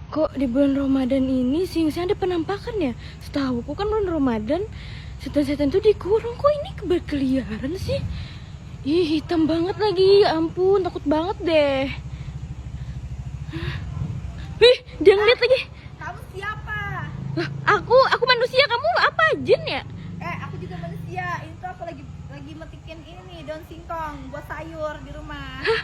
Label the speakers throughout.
Speaker 1: Kok di bulan Ramadan ini siang-siang ada penampakan ya? Setahuku kan bulan Ramadan setan-setan tuh dikurung. Kok ini berkeliaran sih? Ih, hitam banget lagi. Ya ampun, takut banget deh. Wih, dia ngeliat lagi.
Speaker 2: Kamu siapa?
Speaker 1: Lah, aku manusia, kamu apa, jin ya?
Speaker 2: Aku juga manusia. Ini tuh aku lagi metikin ini daun singkong buat sayur di rumah.
Speaker 1: Hah?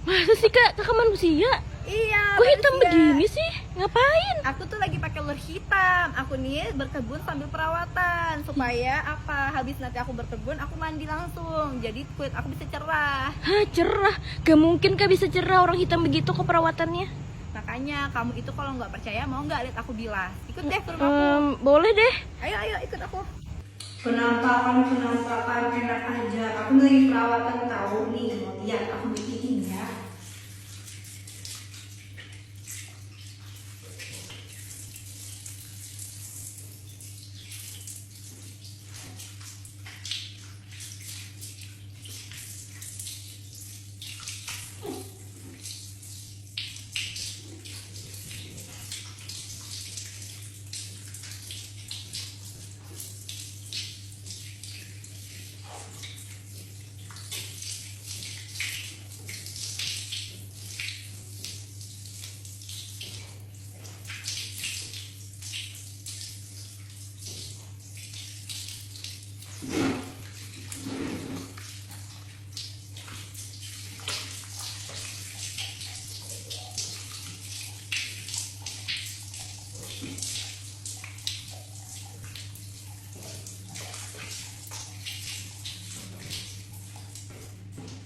Speaker 1: Masa sih kakak manusia?
Speaker 2: Iya.
Speaker 1: Kok hitam
Speaker 2: manusia.
Speaker 1: begini sih? Ngapain?
Speaker 2: Aku tuh lagi pakai lur hitam. Aku nih berkebun sambil perawatan supaya apa? Habis nanti aku berkebun, aku mandi langsung. Jadi kulit aku bisa cerah.
Speaker 1: Hah, cerah? Gak mungkin kak bisa cerah orang hitam begitu kok perawatannya.
Speaker 2: Makanya kamu itu kalau nggak percaya mau nggak lihat aku bilas? Ikut deh ke rumahku.
Speaker 1: Boleh deh.
Speaker 2: Ayo ikut aku. Penampakan enak aja. Aku lagi perawatan tahu nih. Mau lihat aku bikin ya.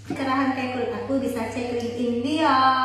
Speaker 2: Kerahan kayak kulit aku bisa cek LinkedIn dia.